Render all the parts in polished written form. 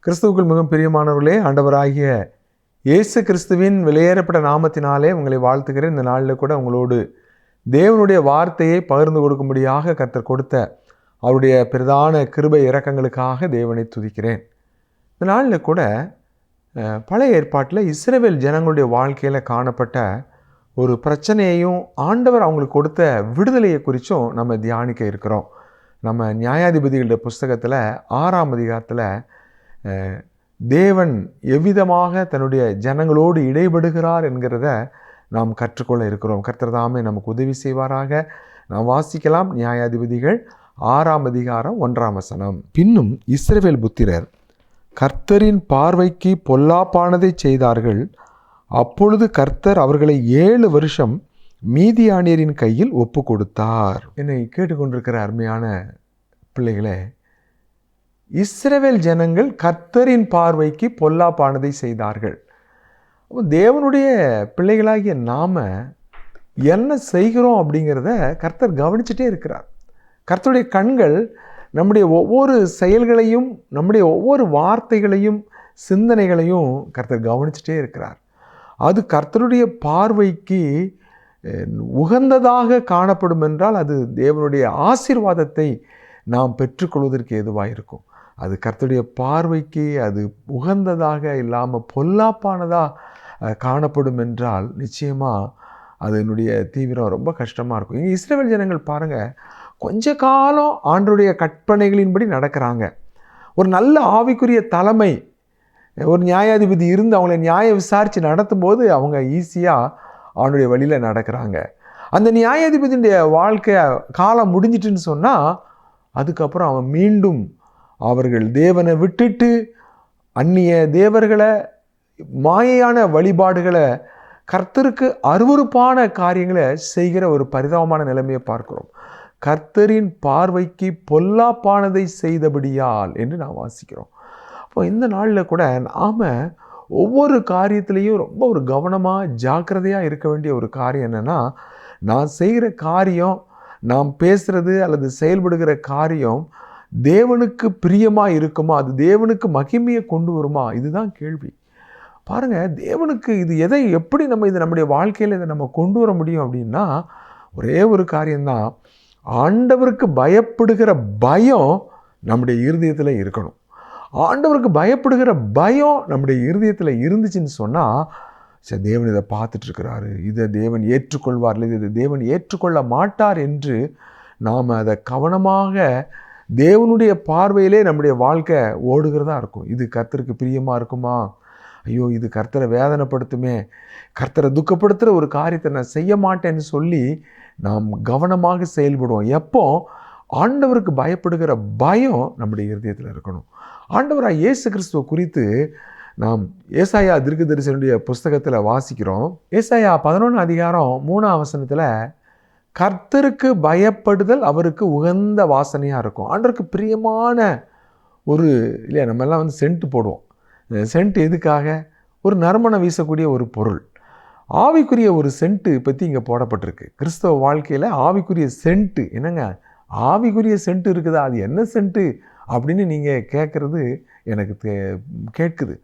கிறிஸ்துவுக்குள் மிகவும் பிரியமானவர்களே, ஆண்டவராகிய இயேசு கிறிஸ்துவின் வெளியேறப்பட்ட நாமத்தினாலே உங்களை வாழ்த்துகிறேன். இந்த நாளில் கூட உங்களோடு தேவனுடைய வார்த்தையை பகிர்ந்து கொடுக்கும்படியாக கர்த்தர் கொடுத்த அவருடைய பிரதான கிருபை இரக்கங்களுக்காக தேவனை துதிக்கிறேன். இந்த நாளில் கூட பழைய ஏற்பாட்டில் இஸ்ரவேல் ஜனங்களுடைய வாழ்க்கையில் காணப்பட்ட ஒரு பிரச்சனையையும் ஆண்டவர் அவங்களுக்கு கொடுத்த விடுதலையை குறித்தும் நம்ம தியானிக்க இருக்கிறோம். நம்ம நியாயாதிபதிகளுடைய புஸ்தகத்தில் 6ஆம் அதிகாரத்தில் தேவன் எவ்விதமாக தன்னுடைய ஜனங்களோடு இடைபடுகிறார் என்கிறத நாம் கற்றுக்கொள்ள இருக்கிறோம். கர்த்தர் தாமே நமக்கு உதவி செய்வாராக. நாம் வாசிக்கலாம். நியாயாதிபதிகள் 6ஆம் அதிகாரம் 1ஆம் வசனம். பின்னும் இஸ்ரவேல் புத்திரர் கர்த்தரின் பார்வைக்கு பொல்லாப்பானதை செய்தார்கள். அப்பொழுது கர்த்தர் அவர்களை 7 வருஷம் மீதியானியரின் கையில் ஒப்பு கொடுத்தார். என்னை கேட்டுக்கொண்டிருக்கிற அருமையான பிள்ளைகளே, இஸ்ரவேல் ஜனங்கள் கர்த்தரின் பார்வைக்கு பொல்லாப்பானதை செய்தார்கள். தேவனுடைய பிள்ளைகளாகிய நாம் என்ன செய்கிறோம் அப்படிங்கிறத கர்த்தர் கவனிச்சுட்டே இருக்கிறார். கர்த்தருடைய கண்கள் நம்முடைய ஒவ்வொரு செயல்களையும், நம்முடைய ஒவ்வொரு வார்த்தைகளையும், சிந்தனைகளையும் கர்த்தர் கவனிச்சுட்டே இருக்கிறார். அது கர்த்தருடைய பார்வைக்கு உகந்ததாக காணப்படும் என்றால் அது தேவனுடைய ஆசீர்வாதத்தை நாம் பெற்றுக்கொள்வதற்கு ஏதுவாக இருக்கும். அது கர்த்தருடைய பார்வைக்கு அது உகந்ததாக இல்லாமல் பொல்லாப்பானதாக காணப்படும் என்றால் நிச்சயமாக அதனுடைய தீவிரம் ரொம்ப கஷ்டமாக இருக்கும். இங்கே இஸ்ரவேல் ஜனங்கள் பாருங்கள், கொஞ்ச காலம் ஆண்டவருடைய கற்பனைகளின்படி நடக்கிறாங்க. ஒரு நல்ல ஆவிக்குரிய தலைமை, ஒரு நியாயாதிபதி இருந்து அவங்கள நியாயம் விசாரித்து நடத்தும் போது அவங்க ஈஸியாக அவனுடைய வழியில் நடக்கிறாங்க. அந்த நியாயாதிபதியுடைய வாழ்க்கை காலம் முடிஞ்சிட்டுன்னு சொன்னால் அதுக்கப்புறம் அவன் மீண்டும் அவர்கள் தேவனை விட்டுட்டு அந்நிய தேவர்களை, மாயையான வழிபாடுகளை, கர்த்தருக்கு அருவருப்பான காரியங்களை செய்கிற ஒரு பரிதாபமான நிலைமையை பார்க்கிறோம். கர்த்தரின் பார்வைக்கு பொல்லாப்பானதை செய்தபடியால் என்று நாம் வாசிக்கிறோம். அப்போ இந்த நாளில் கூட நாம் ஒவ்வொரு காரியத்திலையும் ரொம்ப ஒரு கவனமாக ஜாக்கிரதையாக இருக்க வேண்டிய ஒரு காரியம் என்னென்னா, நான் செய்கிற காரியம், நாம் பேசுகிறது அல்லது செயல்படுகிற காரியம் தேவனுக்கு பிரியமாக இருக்குமா, அது தேவனுக்கு மகிமையை கொண்டு வருமா, இதுதான் கேள்வி. பாருங்கள், தேவனுக்கு இது எதை எப்படி இது நம்முடைய வாழ்க்கையில் இதை நம்ம கொண்டு வர முடியும் அப்படின்னா ஒரே ஒரு காரியம்தான், ஆண்டவருக்கு பயப்படுகிற பயம் நம்முடைய இருதயத்தில் இருக்கணும். ஆண்டவருக்கு பயப்படுகிற பயம் நம்முடைய இருதயத்தில் இருந்துச்சுன்னு சொன்னால், சரி தேவன் இதை பார்த்துட்ருக்கிறாரு, இதை தேவன் ஏற்றுக்கொள்வார், இதை தேவன் ஏற்றுக்கொள்ள மாட்டார் என்று நாம் அதை கவனமாக தேவனுடைய பார்வையிலே நம்முடைய வாழ்க்கை ஓடுகிறதா இருக்கும். இது கர்த்தருக்கு பிரியமாக இருக்குமா, ஐயோ இது கர்த்தரை வேதனைப்படுத்துமே, கர்த்தரை துக்கப்படுத்துகிற ஒரு காரியத்தை நான் செய்ய மாட்டேன்னு சொல்லி நாம் கவனமாக செயல்படுவோம். எப்போ ஆண்டவருக்கு பயப்படுகிற பயம் நம்முடைய இருதயத்தில் இருக்கணும். ஆண்டவராக இயேசு கிறிஸ்துவ குறித்து நாம் ஏசாயா தீர்க்கதரிசனுடைய புஸ்தகத்தில் வாசிக்கிறோம். ஏசாயா 11ஆம் அதிகாரம் 3ஆம் வசனத்தில் கர்த்தருக்கு பயப்படுதல் அவருக்கு உகந்த வாசனையாக இருக்கும். ஆண்டவருக்கு பிரியமான ஒரு இல்லையா, நம்ம எல்லாம் சென்ட்டு போடுவோம். சென்ட் எதுக்காக? ஒரு நறுமணம் வீசக்கூடிய ஒரு பொருள். ஆவிக்குரிய ஒரு சென்ட்டு பற்றி இங்கே போடப்பட்டிருக்கு. கிறிஸ்தவ வாழ்க்கையில் ஆவிக்குரிய சென்ட்டு என்னங்க, ஆவிக்குரிய சென்ட்டு இருக்குதா, அது என்ன சென்ட்டு அப்படின்னு நீங்கள் கேட்குறது எனக்கு கேட்குது.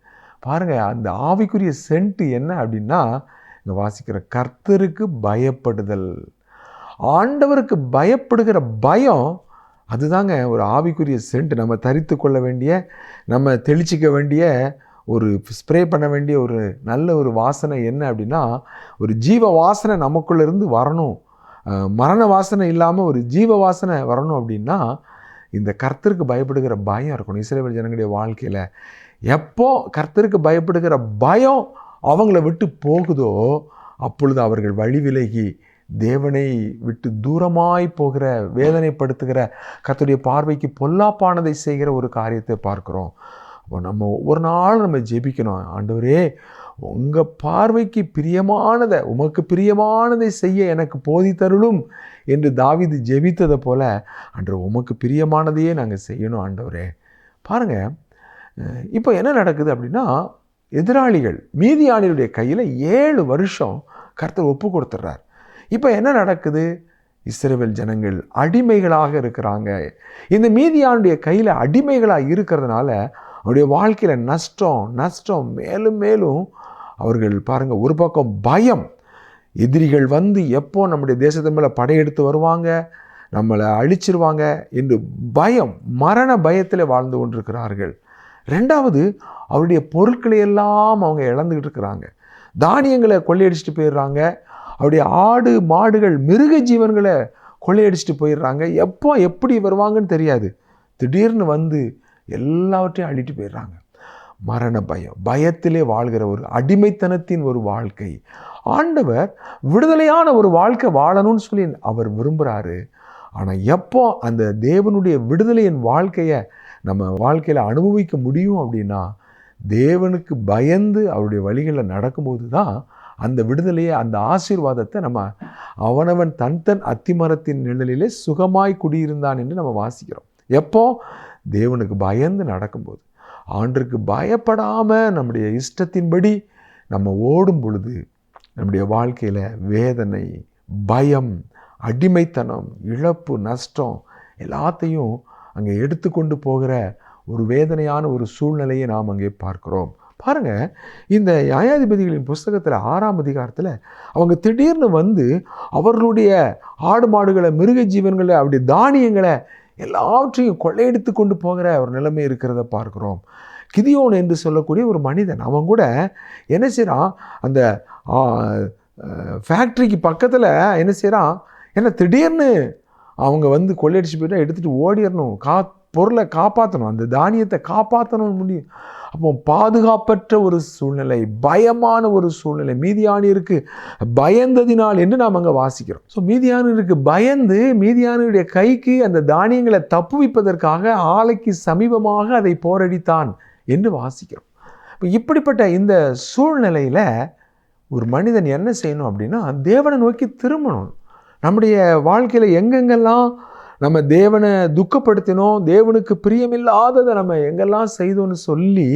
பாருங்கள், அந்த ஆவிக்குரிய சென்ட்டு என்ன அப்படின்னா இங்கே வாசிக்கிற கர்த்தருக்கு பயப்படுதல், ஆண்டவருக்கு பயப்படுகிற பயம், அதுதாங்க ஒரு ஆவிக்குரிய சென்ட். நம்ம தரித்து கொள்ள வேண்டிய, நம்ம தெளிச்சிக்க வேண்டிய, ஒரு ஸ்ப்ரே பண்ண வேண்டிய ஒரு நல்ல ஒரு வாசனை என்ன அப்படின்னா, ஒரு ஜீவ வாசனை நமக்குள்ளேருந்து வரணும். மரண வாசனை இல்லாமல் ஒரு ஜீவ வாசனை வரணும் அப்படின்னா இந்த கர்த்தருக்கு பயப்படுகிற பயம் இருக்கணும். இஸ்ரவேல் ஜனங்களுடைய வாழ்க்கையில் எப்போ கர்த்தருக்கு பயப்படுகிற பயம் அவங்கள விட்டு போகுதோ அப்பொழுது அவர்கள் வழி விலகி தேவனை விட்டு தூரமாய் போகிற, வேதனைப்படுத்துகிற, கர்த்தருடைய பார்வைக்கு பொல்லாப்பானதை செய்கிற ஒரு காரியத்தை பார்க்குறோம். அப்போ நம்ம ஒவ்வொரு நாளும் நம்ம ஜெபிக்கணும், ஆண்டவரே உங்கள் பார்வைக்கு பிரியமானதை, உமக்கு பிரியமானதை செய்ய எனக்கு போதித்தருளும் என்று தாவீது ஜெபித்ததை போல ஆண்டவர் உமக்கு பிரியமானதையே நாங்கள் செய்யணும் ஆண்டவரே. பாருங்கள், இப்போ என்ன நடக்குது அப்படின்னா, எதிராளிகள் மீதியானியருடைய கையில் 7 வருஷம் கர்த்தர் ஒப்பு கொடுத்துட்றார். இப்போ என்ன நடக்குது? இஸ்ரவேல் ஜனங்கள் அடிமைகளாக இருக்கிறாங்க. இந்த மீதியானுடைய கையில் அடிமைகளாக இருக்கிறதுனால அவருடைய வாழ்க்கையில் நஷ்டம் நஷ்டம் மேலும் மேலும். அவர்கள் பாருங்கள், ஒரு பக்கம் பயம், எதிரிகள் வந்து எப்போ நம்முடைய தேசத்தின் மேலே படையெடுத்து வருவாங்க, நம்மளை அழிச்சிருவாங்க என்று பயம், மரண பயத்தில் வாழ்ந்து கொண்டிருக்கிறார்கள். ரெண்டாவது, அவருடைய பொருட்களை எல்லாம் அவங்க இழந்துக்கிட்டு இருக்கிறாங்க. தானியங்களை கொள்ளையடிச்சிட்டு போயிடுறாங்க. அவருடைய ஆடு மாடுகள் மிருக ஜீவன்களை கொள்ளையடிச்சிட்டு போயிடுறாங்க. எப்போ எப்படி வருவாங்கன்னு தெரியாது. திடீர்னு வந்து எல்லாவற்றையும் அழிட்டு போயிடுறாங்க. மரண பயம், பயத்திலே வாழ்கிற ஒரு அடிமைத்தனத்தின் ஒரு வாழ்க்கை. ஆண்டவர் விடுதலையான ஒரு வாழ்க்கை வாழணும்னு சொல்லி அவர் விரும்புகிறாரு. ஆனால் எப்போ அந்த தேவனுடைய விடுதலையின் வாழ்க்கையை நம்ம வாழ்க்கையில் அனுபவிக்க முடியும் அப்படின்னா, தேவனுக்கு பயந்து அவருடைய வழிகளில் நடக்கும்போது தான் அந்த விடுதலையை, அந்த ஆசீர்வாதத்தை நம்ம அவனவன் தன் தன் அத்திமரத்தின் நிழலிலே சுகமாய் குடியிருந்தான் என்று நம்ம வாசிக்கிறோம். எப்போ? தேவனுக்கு பயந்து நடக்கும்போது. ஆண்டருக்கு பயப்படாமல் நம்முடைய இஷ்டத்தின்படி நம்ம ஓடும் பொழுது நம்முடைய வாழ்க்கையில் வேதனை, பயம், அடிமைத்தனம், இழப்பு, நஷ்டம் எல்லாத்தையும் அங்கே எடுத்துக்கொண்டு போகிற ஒரு வேதனையான ஒரு சூழ்நிலையை நாம் அங்கே பார்க்கிறோம். பாருங்கள், இந்த நியாயாதிபதிகளின் புஸ்தகத்தில் 6ஆம் அதிகாரத்தில் அவங்க திடீர்னு வந்து அவர்களுடைய ஆடு மாடுகளை, மிருக ஜீவன்களை, அவருடைய தானியங்களை எல்லாவற்றையும் கொள்ளையடித்து கொண்டு போகிற ஒரு நிலைமை இருக்கிறத பார்க்குறோம். கிதியோன் என்று சொல்லக்கூடிய ஒரு மனிதன், அவன் கூட என்ன செய்கிறான், அந்த ஃபேக்ட்ரிக்கு பக்கத்தில் என்ன செய்கிறான், ஏன்னா திடீர்னு அவங்க வந்து கொள்ளையடிச்சு போய்ட்டா எடுத்துகிட்டு ஓடிடணும், பொருளை காப்பாற்றணும், அந்த தானியத்தை காப்பாற்றணும்னு முடியும். அப்போ பாதுகாப்பற்ற ஒரு சூழ்நிலை, பயமான ஒரு சூழ்நிலை, மீதியானியருக்கு பயந்ததினால் என்று நாம் அங்கே வாசிக்கிறோம். ஸோ மீதியானியருக்கு பயந்து மீதியானியுடைய கைக்கு அந்த தானியங்களை தப்புவிப்பதற்காக ஆலைக்கு சமீபமாக அதை போரடித்தான் என்று வாசிக்கிறோம். இப்போ இப்படிப்பட்ட இந்த சூழ்நிலையில் ஒரு மனிதன் என்ன செய்யணும் அப்படின்னா, தேவனை நோக்கி திரும்பணும். நம்முடைய வாழ்க்கையில் எங்கெங்கெல்லாம் நம்ம தேவனை துக்கப்படுத்தினோம், தேவனுக்கு பிரியமில்லாததை நம்ம எங்கெல்லாம் செய்தோன்னு சொல்லி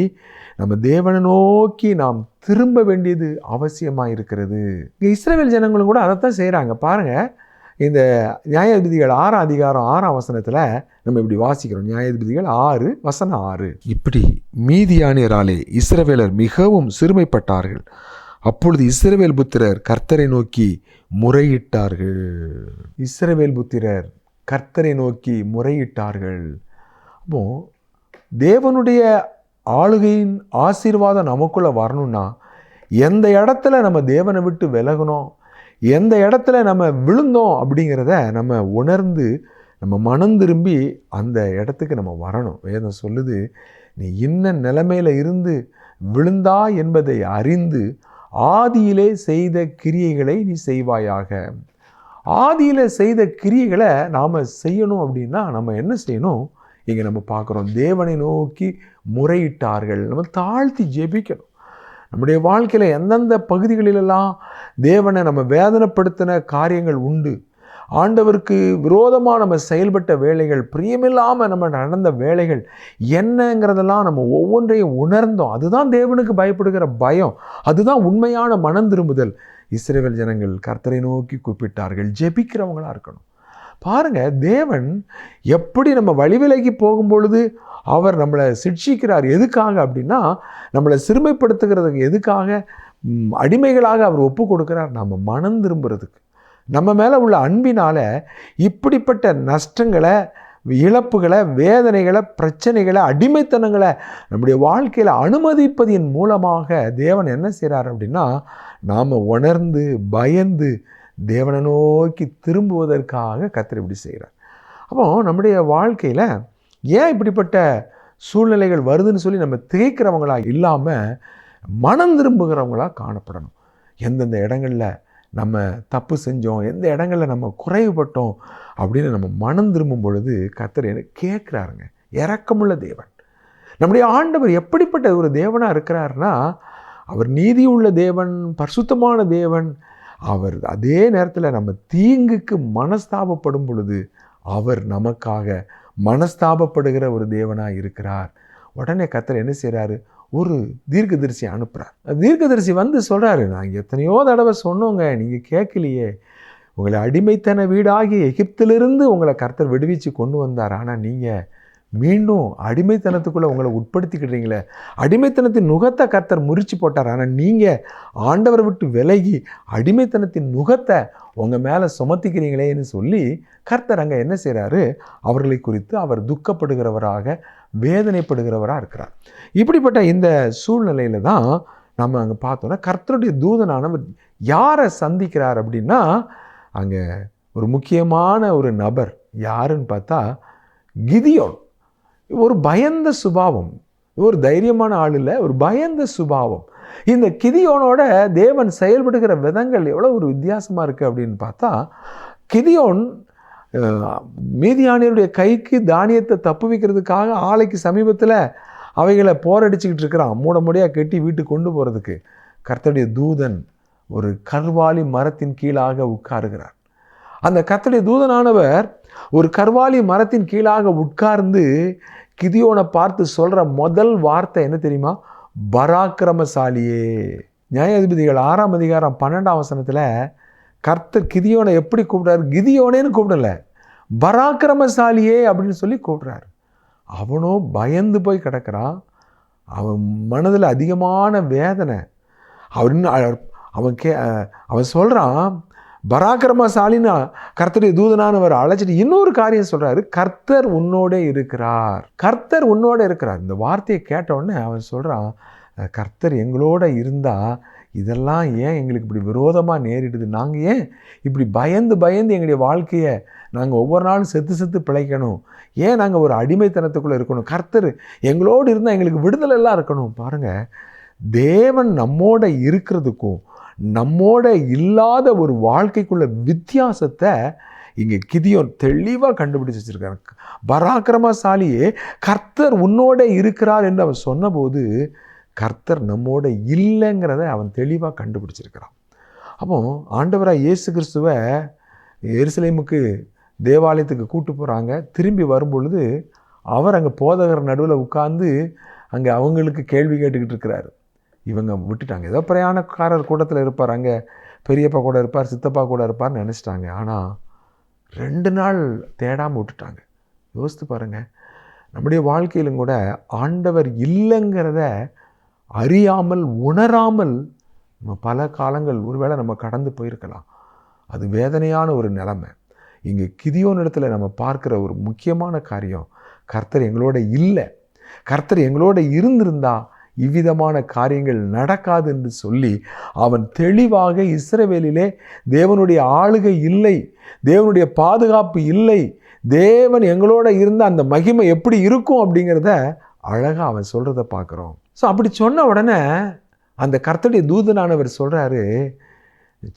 நம்ம தேவனை நோக்கி நாம் திரும்ப வேண்டியது அவசியமாக இருக்கிறது. இங்கே இஸ்ரவேல் ஜனங்களும் கூட அதைத்தான் செய்கிறாங்க. பாருங்கள், இந்த நியாயாதிபதிகள் 6ஆம் அதிகாரம் 6ஆம் வசனத்தில் நம்ம இப்படி வாசிக்கிறோம். நியாயாதிபதிகள் 6:6. இப்படி மீதியானியராலே இஸ்ரவேலர் மிகவும் சிறுமைப்பட்டார்கள். அப்பொழுது இஸ்ரவேல் புத்திரர் கர்த்தரை நோக்கி முறையிட்டார்கள். இஸ்ரவேல் புத்திரர் கர்த்தரை நோக்கி முறையிட்டார்கள். அப்போ தேவனுடைய ஆளுகையின் ஆசீர்வாதம் நமக்குள்ளே வரணும்னா, எந்த இடத்துல நம்ம தேவனை விட்டு விலகணும், எந்த இடத்துல நம்ம விழுந்தோம் அப்படிங்கிறத நம்ம உணர்ந்து நம்ம மனம் திரும்பி அந்த இடத்துக்கு நம்ம வரணும். வேதம் சொல்லுது, நீ இன்ன நிலைமையில் இருந்து விழுந்தா என்பதை அறிந்து ஆதியிலே செய்த கிரியைகளை நீ செய்வாயாக. ஆதியில் செய்த கிரியைகளை நாம் செய்யணும் அப்படின்னா நம்ம என்ன செய்யணும்? இங்கே நம்ம பார்க்குறோம், தேவனை நோக்கி முறையிட்டார்கள். நம்ம தாழ்த்தி ஜெபிக்கணும். நம்முடைய வாழ்க்கையில் எந்தெந்த பகுதிகளிலெல்லாம் தேவனை நம்ம வேதனைப்படுத்தின காரியங்கள் உண்டு, ஆண்டவருக்கு விரோதமாக நம்ம செயல்பட்ட வேலைகள், பிரியமில்லாமல் நம்ம நடந்த வேலைகள் என்னங்கிறதெல்லாம் நம்ம ஒவ்வொன்றையும் உணர்ந்தோம். அதுதான் தேவனுக்கு பயப்படுகிற பயம், அதுதான் உண்மையான மனம் திரும்புதல். இஸ்ரவேல் ஜனங்கள் கர்த்தரை நோக்கி கூப்பிட்டார்கள். ஜெபிக்கிறவங்களாக இருக்கணும். பாருங்கள், தேவன் எப்படி நம்ம வழிவிலகி போகும் பொழுது அவர் நம்மளை சிட்சிக்கிறார். எதுக்காக அப்படின்னா, நம்மளை சிறுமைப்படுத்துகிறதுக்கு, எதுக்காக அடிமைகளாக அவர் ஒப்பு கொடுக்கிறார்? நம்ம மனம் திரும்புறதுக்கு. நம்ம மேலே உள்ள அன்பினால் இப்படிப்பட்ட நஷ்டங்களை, இழப்புகளை, வேதனைகளை, பிரச்சனைகளை, அடிமைத்தனங்களை நம்முடைய வாழ்க்கையில் அனுமதிப்பதின் மூலமாக தேவன் என்ன செய்கிறார் அப்படின்னா, நாம் உணர்ந்து பயந்து தேவனை நோக்கி திரும்புவதற்காக கர்த்தர் இப்படி செய்கிறார். அப்போ நம்முடைய வாழ்க்கையில் ஏன் இப்படிப்பட்ட சூழ்நிலைகள் வருதுன்னு சொல்லி நம்ம திகைக்கிறவங்களாக இல்லாமல் மனம் திரும்புகிறவங்களாக காணப்படணும். எந்தெந்த இடங்களில் நம்ம தப்பு செஞ்சோம், எந்த இடங்களில் நம்ம குறைவுபட்டோம் அப்படின்னு நம்ம மனம் திரும்பும் பொழுது கர்த்தர் என்ன கேட்குறாருங்க. இரக்கமுள்ள தேவன். நம்முடைய ஆண்டவர் எப்படிப்பட்ட ஒரு தேவனாக இருக்கிறாருன்னா, அவர் நீதியுள்ள தேவன், பரிசுத்தமான தேவன். அவர் அதே நேரத்தில் நம்ம தீங்குக்கு மனஸ்தாபப்படும் பொழுது அவர் நமக்காக மனஸ்தாபப்படுகிற ஒரு தேவனாக இருக்கிறார். உடனே கர்த்தர் என்ன செய்கிறாரு? ஒரு தீர்க்கதரிசி அனுப்புகிறார். தீர்க்கதரிசி வந்து சொல்கிறாரு, நான் எத்தனையோ தடவை சொன்னோங்க, நீங்கள் கேட்கலையே. உங்களை அடிமைத்தன வீடாகி எகிப்திலிருந்து உங்களை கர்த்தர் விடுவிச்சு கொண்டு வந்தார், ஆனால் நீங்கள் மீண்டும் அடிமைத்தனத்துக்குள்ளே உங்களை உட்படுத்திக்கிட்டீங்களே. அடிமைத்தனத்தின் நுகத்தை கர்த்தர் முறிச்சு போட்டார். ஆனால் நீங்கள் ஆண்டவரை விட்டு விலகி அடிமைத்தனத்தின் நுகத்தை உங்கள் மேலே சுமத்திக்கிறீங்களேன்னு சொல்லி கர்த்தர் அங்கே என்ன செய்கிறாரு? அவர்களை குறித்து அவர் துக்கப்படுகிறவராக, வேதனைப்படுகிறவராக இருக்கிறார். இப்படிப்பட்ட இந்த சூழ்நிலையில் தான் நம்ம அங்கே பார்த்தோன்னா கர்த்தருடைய தூதனானவர் யாரை சந்திக்கிறார் அப்படின்னா, அங்கே ஒரு முக்கியமான ஒரு நபர் யாருன்னு பார்த்தா கிதியோன். ஒரு பயந்த சுபாவம், ஒரு தைரியமான ஆள் இல்லை, ஒரு பயந்த சுபாவம். இந்த கிதியோனோட தேவன் செயல்படுகிற விதங்கள் எவ்வளோ ஒரு வித்தியாசமாக இருக்குது அப்படின்னு பார்த்தா, கிதியோன் மீதியானியருடைய கைக்கு தானியத்தை தப்பு வைக்கிறதுக்காக ஆலைக்கு சமீபத்தில் அவைகளை போரடிச்சுக்கிட்டு இருக்கிறான், மூடையாக கட்டி வீட்டுக்கு கொண்டு போகிறதுக்கு. கர்த்தருடைய தூதன் ஒரு கர்வாலி மரத்தின் கீழாக உட்காருகிறார். அந்த கர்த்தருடைய தூதனானவர் ஒரு கர்வாலி மரத்தின் கீழாக உட்கார்ந்து கிதியோனை பார்த்து சொல்கிற முதல் வார்த்தை என்ன தெரியுமா? பராக்கிரமசாலியே. நியாயாதிபதிகள் 6ஆம் அதிகாரம் 12ஆம் வசனத்தில் கர்த்தர் கிதியோனை எப்படி கூப்பிடுறாரு? கிதியோனேன்னு கூப்பிடல, பராக்கிரமசாலியே அப்படின்னு சொல்லி கூப்பிடுறாரு. அவனோ பயந்து போய் கிடக்கிறான். அவன் மனதில் அதிகமான வேதனை. அவன் சொல்கிறான் பராக்கிரமசாலினா கர்த்தருடைய தூதனானவர் அழைச்சிட்டு இன்னொரு காரியம் சொல்கிறாரு, கர்த்தர் உன்னோட இருக்கிறார். கர்த்தர் உன்னோட இருக்கிறார். இந்த வார்த்தையை கேட்ட உடனே அவன் சொல்கிறான், கர்த்தர் எங்களோட இருந்தால் இதெல்லாம் ஏன் எங்களுக்கு இப்படி விரோதமாக நேரிடுது? நாங்கள் ஏன் இப்படி பயந்து பயந்து எங்களுடைய வாழ்க்கையை நாங்கள் ஒவ்வொரு நாளும் செத்து பிழைக்கணும்? ஏன் நாங்கள் ஒரு அடிமைத்தனத்துக்குள்ளே இருக்கணும்? கர்த்தர் எங்களோடு இருந்தால் எங்களுக்கு விடுதலைலாம் இருக்கணும். பாருங்கள், தேவன் நம்மோட இருக்கிறதுக்கும் நம்மோட இல்லாத ஒரு வாழ்க்கைக்குள்ள வித்தியாசத்தை இங்கே கிதியோன் தெளிவாக கண்டுபிடிச்சு வச்சிருக்காரு. பராக்கிரமசாலியே, கர்த்தர் உன்னோட இருக்கிறார் என்று அவன் சொன்னபோது கர்த்தர் நம்மோட இல்லைங்கிறத அவன் தெளிவாக கண்டுபிடிச்சிருக்கிறான். அப்போ ஆண்டவராக இயேசு கிறிஸ்துவை எருசலேமுக்கு தேவாலயத்துக்கு கூட்டு போகிறாங்க. திரும்பி வரும்பொழுது அவர் அங்கே போதகர் நடுவில் உட்கார்ந்து அங்கே அவங்களுக்கு கேள்வி கேட்டுக்கிட்டு இருக்கிறாரு. இவங்க விட்டுட்டாங்க, ஏதோ பிரயாணக்காரர் கூட்டத்தில் இருப்பார், அங்கே பெரியப்பா கூட இருப்பார், சித்தப்பா கூட இருப்பார்னு நினச்சிட்டாங்க. ஆனால் 2 நாள் தேடாமல் விட்டுட்டாங்க. யோசித்து பாருங்கள், நம்முடைய வாழ்க்கையிலும் கூட ஆண்டவர் இல்லைங்கிறத அறியாமல் உணராமல் நம்ம பல காலங்கள் ஒருவேளை நம்ம கடந்து போயிருக்கலாம். அது வேதனையான ஒரு நிலைமை. இங்கே கிதியோன் இடத்துல நம்ம பார்க்குற ஒரு முக்கியமான காரியம், கர்த்தர் எங்களோட இல்லை. கர்த்தர் எங்களோட இருந்திருந்தா இவ்விதமான காரியங்கள் நடக்காது என்று சொல்லி அவன் தெளிவாக இஸ்ரவேலிலே தேவனுடைய ஆளுகை இல்லை, தேவனுடைய பாதுகாப்பு இல்லை, தேவன் எங்களோட இருந்த அந்த மகிமை எப்படி இருக்கும் அப்படிங்கிறத அழகாக அவன் சொல்கிறத பார்க்குறோம். ஸோ அப்படி சொன்ன உடனே அந்த கர்த்தருடைய தூதனானவர் சொல்கிறாரு,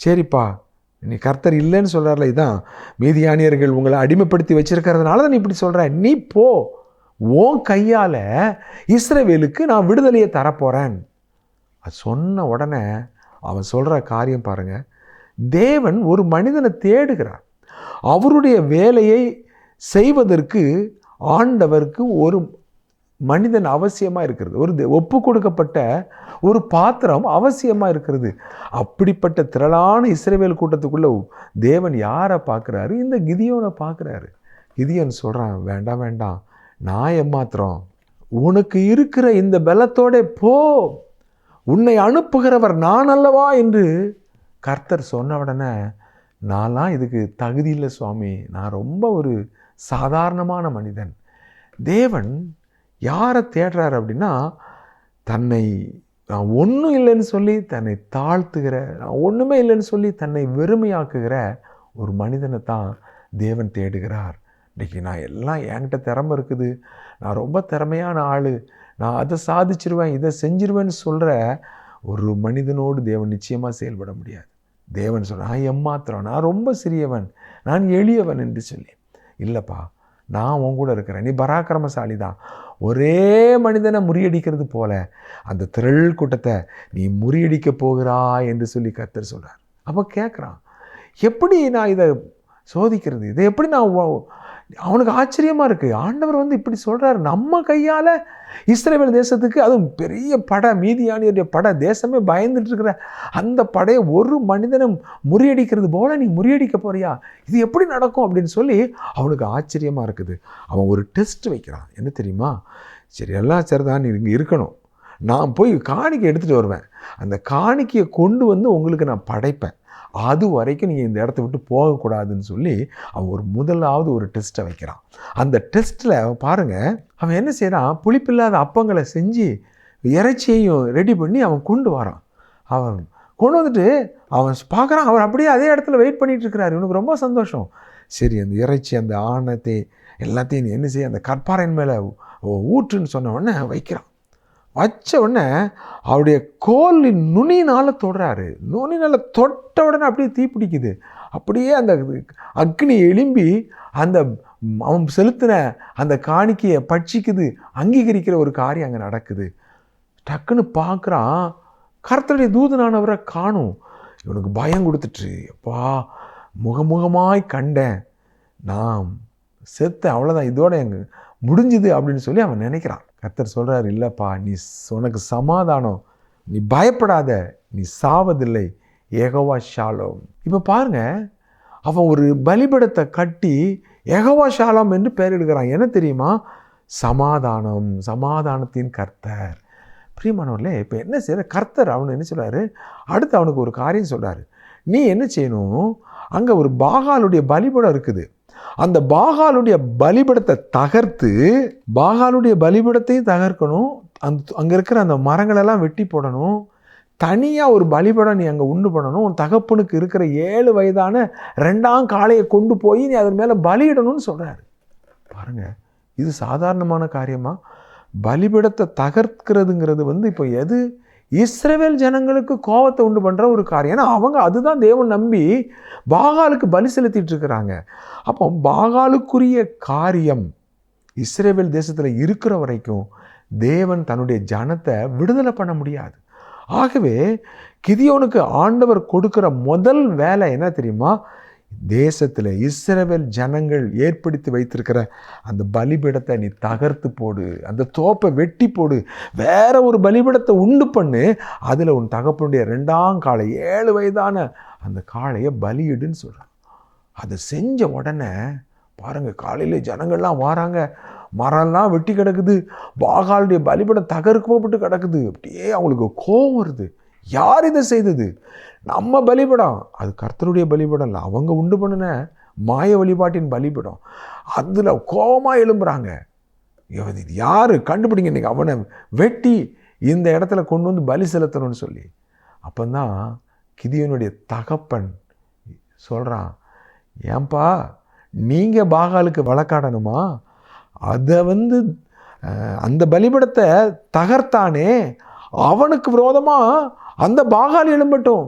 சரிப்பா நீ கர்த்தர் இல்லைன்னு சொல்கிறார்ல, இதான் மீதியானியர்கள் உங்களை அடிமைப்படுத்தி வச்சிருக்கிறதுனால தான் நீ இப்படி சொல்கிற, நீ போ, உன் கையால் இஸ்ரவேலுக்கு நான் விடுதலையை தரப்போகிறேன். அது சொன்ன உடனே அவன் சொல்கிற காரியம் பாருங்கள், தேவன் ஒரு மனிதனை தேடுகிறார். அவருடைய வேலையை செய்வதற்கு ஆண்டவருக்கு ஒரு மனிதன் அவசியமாக இருக்கிறது, ஒரு ஒப்பு கொடுக்கப்பட்ட ஒரு பாத்திரம் அவசியமாக இருக்கிறது. அப்படிப்பட்ட திரளான இஸ்ரவேல் கூட்டத்துக்குள்ளே தேவன் யாரை பார்க்குறாரு? இந்த கிதியோனை பார்க்குறாரு. கிதியோன் சொல்கிறான், வேண்டாம் வேண்டாம், நான் ஏமாத்திரம், உனக்கு இருக்கிற இந்த பலத்தோட போ, உன்னை அனுப்புகிறவர் நான் அல்லவா என்று கர்த்தர் சொன்ன உடனே, நான்லாம் இதுக்கு தகுதி இல்லை சுவாமி, நான் ரொம்ப ஒரு சாதாரணமான மனிதன். தேவன் யாரை தேடுறார் அப்படின்னா, தன்னை நான் ஒன்றும் இல்லைன்னு சொல்லி தன்னை தாழ்த்துகிற, நான் ஒன்றுமே இல்லைன்னு சொல்லி தன்னை வெறுமையாக்குகிற ஒரு மனிதனை தான் தேவன் தேடுகிறார். இன்றைக்கி நான் எல்லாம் என்கிட்ட திறமை இருக்குது, நான் ரொம்ப திறமையான ஆள், நான் அதை சாதிச்சிருவேன், இதை செஞ்சிருவேன்னு சொல்கிற ஒரு மனிதனோடு தேவன் நிச்சயமாக செயல்பட முடியாது. தேவன் சொல்கிறான், நான் ஏமாத்திரம், நான் ரொம்ப சிறியவன், நான் எளியவன் என்று சொல்லி. இல்லைப்பா, நான் உன் கூட இருக்கிறேன், நீ பராக்கிரமசாலி தான். ஒரே மனிதனை முறியடிக்கிறது போல அந்த திரள் கூட்டத்தை நீ முறியடிக்க போகிறாய் என்று சொல்லி கர்த்தர் சொல்கிறார். அப்போ கேட்குறான், எப்படி நான் இதை சோதிக்கிறது. இதை எப்படி நான் அவனுக்கு ஆச்சரியமாக இருக்குது. ஆண்டவர் வந்து இப்படி சொல்கிறார், நம்ம கையால் இஸ்ரவேல் தேசத்துக்கு, அதுவும் பெரிய படை, மீதியானியருடைய படை, தேசமே பயந்துட்டு இருக்கிற அந்த படையை ஒரு மனிதனும் முறியடிக்கிறது போல நீ முறியடிக்க போறியா? இது எப்படி நடக்கும் அப்படின்னு சொல்லி அவனுக்கு ஆச்சரியமாக இருக்குது. அவன் ஒரு டெஸ்ட் வைக்கிறான். என்ன தெரியுமா? சரி, எல்லாம் சரிதான், நீ இங்கே இருக்கணும், நான் போய் காணிக்கை எடுத்துகிட்டு வருவேன், அந்த காணிக்கையை கொண்டு வந்து உங்களுக்கு நான் படைப்பேன், அது வரைக்கும் நீங்கள் இந்த இடத்த விட்டு போகக்கூடாதுன்னு சொல்லி அவன் முதலாவது ஒரு டெஸ்ட்டை வைக்கிறான். அந்த டெஸ்ட்டில் பாருங்கள், அவன் என்ன செய்கிறான், புளிப்பில்லாத அப்பங்களை செஞ்சு இறைச்சியையும் ரெடி பண்ணி அவன் கொண்டு வரான். அவன் கொண்டு வந்துட்டு அவன் பார்க்குறான், அவர் அப்படியே அதே இடத்துல வெயிட் பண்ணிகிட்டு இருக்கிறார். இவனுக்கு ரொம்ப சந்தோஷம். சரி, அந்த இறைச்சி, அந்த ஆணத்தை எல்லாத்தையும் நீ என்ன செய்ய, அந்த கற்பாறையின் மேலே ஊற்றுன்னு சொன்ன உடனே வைக்கிறான். வச்ச உடனே அவருடைய கோலின் நுனினால் தொடுறாரு. நுனினால் தொட்ட உடனே அப்படியே தீப்பிடிக்குது. அப்படியே அந்த அக்னி எழும்பி அந்த அவன் செலுத்தின அந்த காணிக்கையை பட்சிக்குது, அங்கீகரிக்கிற ஒரு காரியம் அங்கே நடக்குது. டக்குன்னு பார்க்குறான், கர்த்தருடைய தூதனானவரை காணும். இவனுக்கு பயம் கொடுத்துட்டு, அப்பா முகமுகமாய் கண்டேன், நான் செத்தேன், அவ்வளோதான், இதோட எங்க முடிஞ்சுது அப்படின்னு சொல்லி அவன் நினைக்கிறான். கர்த்தர் சொல்கிறார், இல்லைப்பா, நீ உனக்கு சமாதானம், நீ பயப்படாத, நீ சாவதில்லை, யெகோவா ஷாலோம். இப்போ பாருங்க, அவன் ஒரு பலிபீடத்தை கட்டி யெகோவா ஷாலோம் என்று பெயரிடுகிறான். என்ன தெரியுமா? சமாதானம், சமாதானத்தின் கர்த்தர். பிரியமானவர்களே, இப்போ என்ன செய்யற, கர்த்தர் அவனு என்ன சொல்கிறாரு, அடுத்து அவனுக்கு ஒரு காரியம் சொல்கிறாரு. நீ என்ன செய்யணும், அங்கே ஒரு பாகாலுடைய பலிபீடம் இருக்குது, அந்த பாகாலுடைய பலிபீடத்தை தகர்த்து, பாகாலுடைய பலிபீடத்தையும் தகர்க்கணும், அங்கே இருக்கிற அந்த மரங்களெல்லாம் வெட்டி போடணும், தனியாக ஒரு பலிபீடம் நீ அங்கே உண்டு பண்ணணும், உன் தகப்பனுக்கு இருக்கிற 7 வயதான 2ஆம் காளையை கொண்டு போய் நீ அதன் மேலே பலியிடணும்னு சொல்கிறாரு. பாருங்கள், இது சாதாரணமான காரியமா? பலிபீடத்தை தகர்க்கிறதுங்கிறது இப்போ எது இஸ்ரவேல் ஜனங்களுக்கு கோபத்தை உண்டு பண்ணுற ஒரு காரியம். ஏன்னா அவங்க அதுதான் தேவன் நம்பி பாகாலுக்கு பலி செலுத்திட்டு இருக்கிறாங்க. அப்போ பாகாலுக்குரிய காரியம் இஸ்ரவேல் தேசத்தில் இருக்கிற வரைக்கும் தேவன் தன்னுடைய ஜனத்தை விடுதலை பண்ண முடியாது. ஆகவே கிதியோனுக்கு ஆண்டவர் கொடுக்கிற முதல் வேலை என்ன தெரியுமா? தேசத்தில் இஸ்ரவேல் ஜனங்கள் ஏற்படுத்தி வைத்திருக்கிற அந்த பலிபீடத்தை நீ தகர்த்து போடு, அந்த தோப்பை வெட்டி போடு, வேற ஒரு பலிபீடத்தை உண்டு பண்ணு, அதில் உன் தகப்பனுடைய 2ஆம் காளை 7 வயதான அந்த காளையை பலியிடுன்னு சொல்கிறான். அதை செஞ்ச உடனே பாருங்கள், காலையில் ஜனங்கள்லாம் வராங்க, மரம்லாம் வெட்டி கிடக்குது, பாகாலுடைய பலிபீடம் தகர்க்கப்பட்டு கிடக்குது. அப்படியே அவங்களுக்கு கோபம் வருது. யார் இதை செய்தது? நம்ம பலிபீடம், அது கர்த்தருடைய பலிபீடம் இல்லை, அவங்க உண்டு பண்ணின மாய வழிபாட்டின் பலிபீடம். அதில் கோபமாக எழும்புறாங்க. இது யார் கண்டுபிடிங்க, இன்றைக்கி அவனை வெட்டி இந்த இடத்துல கொண்டு வந்து பலி செலுத்தணும்னு சொல்லி. அப்போதான் கிதியோனுடைய தகப்பன் சொல்கிறான், ஏன்பா நீங்கள் பாகாலுக்கு வழக்காடணுமா? அதை அந்த பலிபீடத்தை தகர்த்தானே, அவனுக்கு விரோதமாக அந்த பாகால் எழும்பட்டும்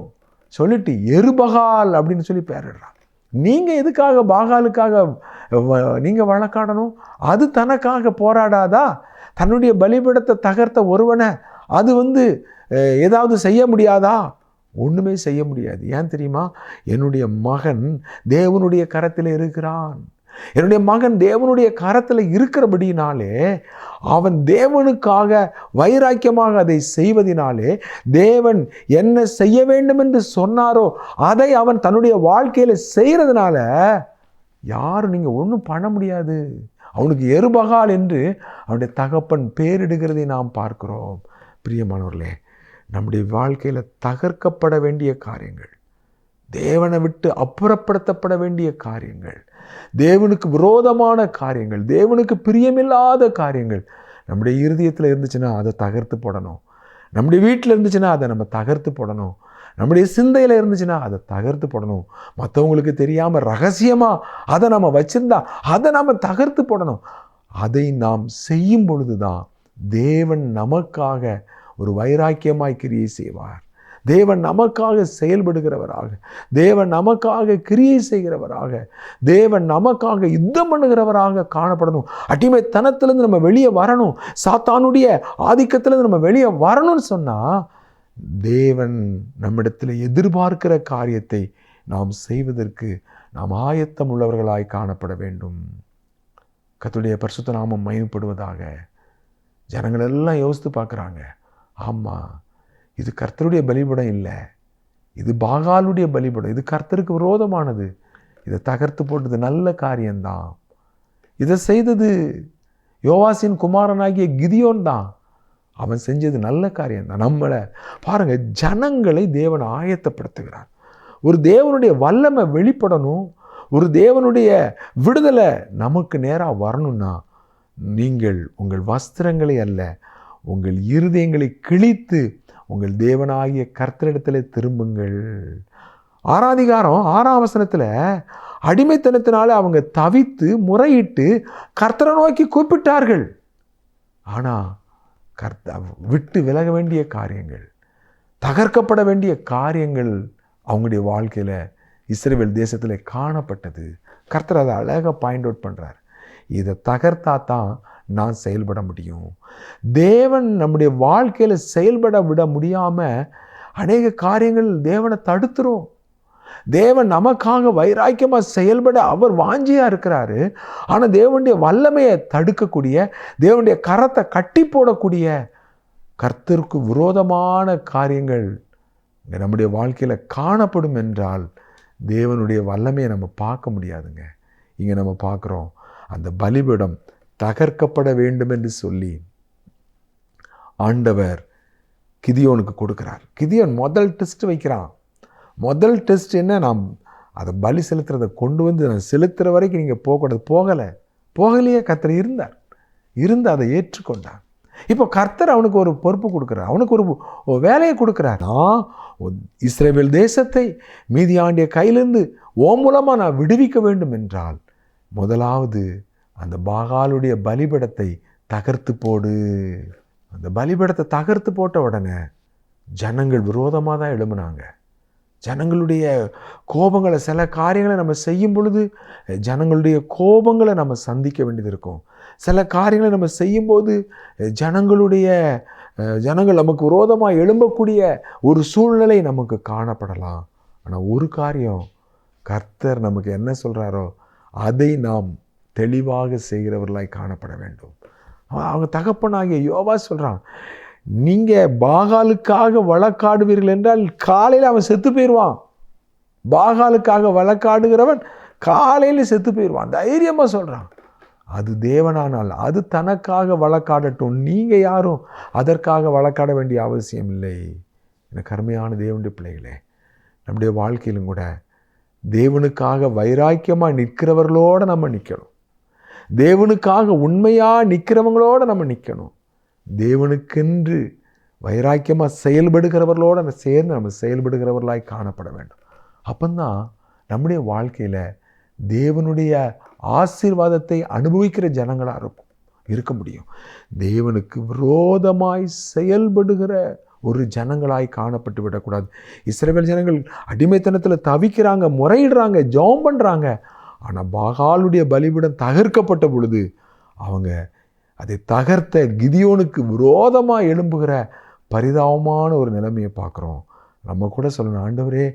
சொல்லிட்டு எருபகால் அப்படின்னு சொல்லி பெயரிடுறான். நீங்கள் எதுக்காக பாகாலுக்காக நீங்கள் வழக்காடணும்? அது தனக்காக போராடாதா? தன்னுடைய பலிபீடத்தை தகர்த்த ஒருவனை அது ஏதாவது செய்ய முடியாதா? ஒன்றுமே செய்ய முடியாது. ஏன் தெரியுமா? என்னுடைய மகன் தேவனுடைய கரத்தில் இருக்கிறான். என்னுடைய மகன் தேவனுடைய கரத்தில் இருக்கிறபடினாலே, அவன் தேவனுக்காக வைராக்கியமாக அதை செய்வதினாலே, தேவன் என்ன செய்ய வேண்டும் என்று சொன்னாரோ அதை அவன் தன்னுடைய வாழ்க்கையில் செய்கிறதுனால யாரும் நீங்கள் ஒன்றும் பண்ண முடியாது. அவனுக்கு எருபகால் என்று அவனுடைய தகப்பன் பேரிடுகிறதை நாம் பார்க்கிறோம். பிரியமானவர்களே, நம்முடைய வாழ்க்கையில் தகர்க்கப்பட வேண்டிய காரியங்கள், தேவனை விட்டு அப்புறப்படுத்தப்பட வேண்டிய காரியங்கள், தேவனுக்கு விரோதமான காரியங்கள், தேவனுக்கு பிரியமில்லாத காரியங்கள் நம்முடைய இருதயத்தில் இருந்துச்சுன்னா அதை தகர்த்து போடணும். நம்முடைய வீட்டில் இருந்துச்சுன்னா அதை நம்ம தகர்த்து போடணும். நம்முடைய சிந்தையில் இருந்துச்சுன்னா அதை தகர்த்து போடணும். மற்றவங்களுக்கு தெரியாமல் ரகசியமாக அதை நம்ம வச்சிருந்தா அதை நாம் தகர்த்து போடணும். அதை நாம் செய்யும் பொழுது தான் தேவன் நமக்காக ஒரு வைராக்கியமாய் கிரியை செய்வார். தேவன் நமக்காக செயல்படுகிறவராக, தேவன் நமக்காக கிரியை செய்கிறவராக, தேவன் நமக்காக யுத்தம் பண்ணுகிறவராக காணப்படணும். அடிமைத்தனத்திலிருந்து நம்ம வெளியே வரணும், சாத்தானுடைய ஆதிக்கத்திலிருந்து நம்ம வெளியே வரணும்னு சொன்னால் தேவன் நம்மிடத்தில் எதிர்பார்க்கிற காரியத்தை நாம் செய்வதற்கு நாம் ஆயத்தம் உள்ளவர்களாய் காணப்பட வேண்டும். கர்த்தருடைய பரிசுத்த நாமம் மகிமைப்படுவதாக. ஜனங்கள் எல்லாம் யோசித்து பார்க்குறாங்க, ஆமாம் இது கர்த்தருடைய பலிபீடம் இல்லை, இது பாகாலுடைய பலிபீடம், இது கர்த்தருக்கு விரோதமானது, இதை தகர்த்து போட்டது நல்ல காரியம்தான், இதை செய்தது யோவாசின் குமாரனாகிய கிதியோன் தான், அவன் செஞ்சது நல்ல காரியம்தான். நம்மளை பாருங்க, ஜனங்களை தேவன் ஆயத்தப்படுத்துகிறார். ஒரு தேவனுடைய வல்லமை வெளிப்படணும், ஒரு தேவனுடைய விடுதலை நமக்கு நேராக வரணும்னா நீங்கள் உங்கள் வஸ்திரங்களை அல்ல, உங்கள் இருதயங்களை கிழித்து உங்கள் தேவனாகிய கர்த்தரிடத்தில் திரும்புங்கள். 6ஆம் அதிகாரம் 6ஆம் வசனத்தில் அடிமைத்தனத்தினால அவங்க தவித்து முறையிட்டு கர்த்தரை நோக்கி கூப்பிட்டார்கள். ஆனால் விட்டு விலக வேண்டிய காரியங்கள், தகர்க்கப்பட வேண்டிய காரியங்கள் அவங்களுடைய வாழ்க்கையில் இஸ்ரவேல் தேசத்தில் காணப்பட்டது. கர்த்தர் அதை அழகாக பாயிண்ட் அவுட் பண்ணுறார். இதை தகர்த்தா தான் நான் செயல்பட முடியும். தேவன் நம்முடைய வாழ்க்கையில் செயல்பட விட முடியாமல் அநேக காரியங்கள் தேவனை தடுத்துரும். தேவன் நமக்காக வைராக்கியமாக செயல்பட அவர் வாஞ்சியாக இருக்கிறாரு. ஆனால் தேவனுடைய வல்லமையை தடுக்கக்கூடிய, தேவனுடைய கரத்தை கட்டி போடக்கூடிய கர்த்தருக்கு விரோதமான காரியங்கள் நம்முடைய வாழ்க்கையில் காணப்படும் என்றால் தேவனுடைய வல்லமையை நம்ம பார்க்க முடியாதுங்க. இங்கே நம்ம பார்க்குறோம், அந்த பலிபீடம் தகர்க்கப்பட வேண்டும் என்று சொல்லி ஆண்டவர் கிதியோனுக்கு கொடுக்கிறார். கிதியோன் முதல் டெஸ்ட் வைக்கிறான். முதல் டெஸ்ட் என்ன, நாம் அதை பலி செலுத்துறதை கொண்டு வந்து நான் செலுத்துகிற வரைக்கும் நீங்கள் போகக்கூடாது. போகலையே, கர்த்தர் இருந்து அதை ஏற்றுக்கொண்டார். இப்போ கர்த்தர் அவனுக்கு ஒரு பொறுப்பு கொடுக்குறார், அவனுக்கு ஒரு வேலையை கொடுக்குறார். இஸ்ரவேல் தேசத்தை மீதியாண்டிய கையிலிருந்து மூலமாக நான் விடுவிக்க வேண்டும் என்றால் முதலாவது அந்த பாகாலுடைய பலிபீடத்தை தகர்த்து போடு. அந்த பலிபீடத்தை தகர்த்து போட்ட உடனே ஜனங்கள் விரோதமாக தான் எழும்பினாங்க. ஜனங்களுடைய கோபங்களை, சில காரியங்களை நம்ம செய்யும் பொழுது ஜனங்களுடைய கோபங்களை நம்ம சந்திக்க வேண்டியது இருக்கும். சில காரியங்களை நம்ம செய்யும்போது ஜனங்கள் நமக்கு விரோதமாக எழும்பக்கூடிய ஒரு சூழ்நிலை நமக்கு காணப்படலாம். ஆனால் ஒரு காரியம், கர்த்தர் நமக்கு என்ன சொல்கிறாரோ அதை நாம் தெளிவாக செய்கிறவர்களாய் காணப்பட வேண்டும். அவங்க தகப்பனாகிய யோவா சொல்கிறான், நீங்கள் பாகாலுக்காக வழக்காடுவீர்கள் என்றால் காலையில் அவன் செத்து போயிடுவான். பாகாலுக்காக வழக்காடுகிறவன் காலையில் செத்து போயிடுவான். தைரியமாக சொல்கிறான். அது தேவனானால் அது தனக்காக வழக்காடட்டும், நீங்கள் யாரும் அதற்காக வழக்காட வேண்டிய அவசியம் இல்லை. எனக்கு அருமையான தேவனுடைய பிள்ளைகளே, நம்முடைய வாழ்க்கையிலும் கூட தேவனுக்காக வைராக்கியமாக நிற்கிறவர்களோடு நம்ம நிற்கணும். தேவனுக்காக உண்மையாக நிற்கிறவங்களோடு நம்ம நிற்கணும். தேவனுக்கென்று வைராக்கியமாக செயல்படுகிறவர்களோடு சேர்ந்து நம்ம செயல்படுகிறவர்களாய் காணப்பட வேண்டும். அப்போதான் நம்முடைய வாழ்க்கையில் தேவனுடைய ஆசீர்வாதத்தை அனுபவிக்கிற ஜனங்களாக இருக்க முடியும். தேவனுக்கு விரோதமாய் செயல்படுகிற ஒரு ஜனங்களாய் காணப்பட்டு விடக்கூடாது. இஸ்ரவேல் ஜனங்கள் அடிமைத்தனத்தில் தவிக்கிறாங்க, முறையிடுறாங்க, ஜெபம் பண்ணுறாங்க. ஆனால் பாகாலுடைய பலிபீடம் தகர்க்கப்பட்ட பொழுது அவங்க அதை தகர்த்த கிதியோனுக்கு விரோதமாக எழும்புகிற பரிதாபமான ஒரு நிலைமையை பார்க்குறோம். நம்ம கூட சொல்லணும், ஆண்டவரே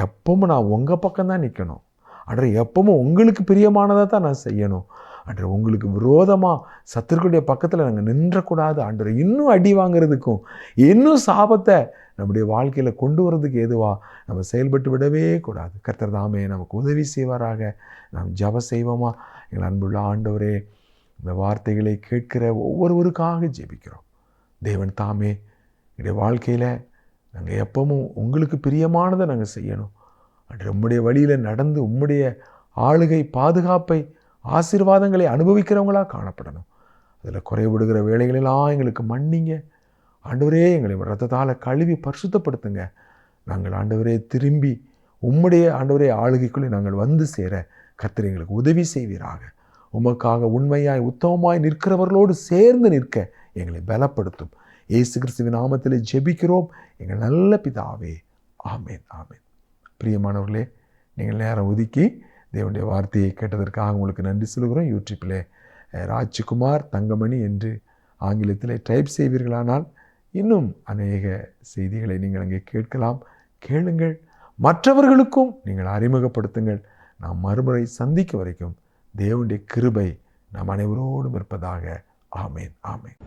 எப்பவும் நான் உங்கள் பக்கம்தான் நிற்கணும், ஆண்டவரே எப்பவும் உங்களுக்கு பிரியமானதை தான் நான் செய்யணும், ஆண்டவரே உங்களுக்கு விரோதமாக சத்துருக்களுடைய பக்கத்தில் நாங்கள் நின்றக்கூடாது, ஆண்டவரே இன்னும் அடி வாங்கிறதுக்கும் இன்னும் சாபத்தை நம்முடைய வாழ்க்கையில் கொண்டு வரதுக்கு எதுவாக நம்ம செயல்பட்டு விடவே கூடாது. கர்த்தர் தாமே நமக்கு உதவி செய்வாராக. நாம் ஜெபம் செய்வோமா? எங்கள் அன்புள்ள ஆண்டவரே, இந்த வார்த்தைகளை கேட்கிற ஒவ்வொருவருக்காக ஜெபிக்கிறோம். தேவன் தாமே எங்களுடைய வாழ்க்கையில் நாங்கள் எப்பவும் உங்களுக்கு பிரியமானதை நாங்கள் செய்யணும். அன்று உம்முடைய வழியில் நடந்து உம்முடைய ஆளுகை, பாதுகாப்பை, ஆசீர்வாதங்களை அனுபவிக்கிறவங்களாக காணப்படணும். அதில் குறைவிடுகிற வேலைகளெல்லாம் எங்களுக்கு மன்னிங்க ஆண்டவரே. எங்களை ரத்தத்தால் கழுவி பரிசுத்தப்படுத்துங்க. நாங்கள் ஆண்டவரே திரும்பி உம்முடைய ஆண்டவரே ஆளுகைக்குள்ளே நாங்கள் வந்து சேர கர்த்தர் எங்களுக்கு உதவி செய்வீராக. உமக்காக உண்மையாய் உத்தமமாய் நிற்கிறவர்களோடு சேர்ந்து நிற்க எங்களை பலப்படுத்தும். இயேசு கிறிஸ்துவின் நாமத்தில் ஜெபிக்கிறோம் எங்கள் நல்ல பிதாவே. ஆமேன், ஆமேன். பிரியமானவர்களே, நீங்கள் நேரம் ஒதுக்கி தேவனுடைய வார்த்தையை கேட்டதற்காக உங்களுக்கு நன்றி சொல்கிறோம். யூடியூப்பில் ராஜ்குமார் தங்கமணி என்று ஆங்கிலத்தில் டைப் செய்வீர்களானால் இன்னும் அநேக செய்திகளை நீங்கள் அங்கே கேட்கலாம். கேளுங்கள், மற்றவர்களுக்கும் நீங்கள் அறிமுகப்படுத்துங்கள். நாம் மறுமுறை சந்திக்கும் வரைக்கும் தேவனுடைய கிருபை நம் அனைவரோடும் இருப்பதாக. ஆமேன், ஆமேன்.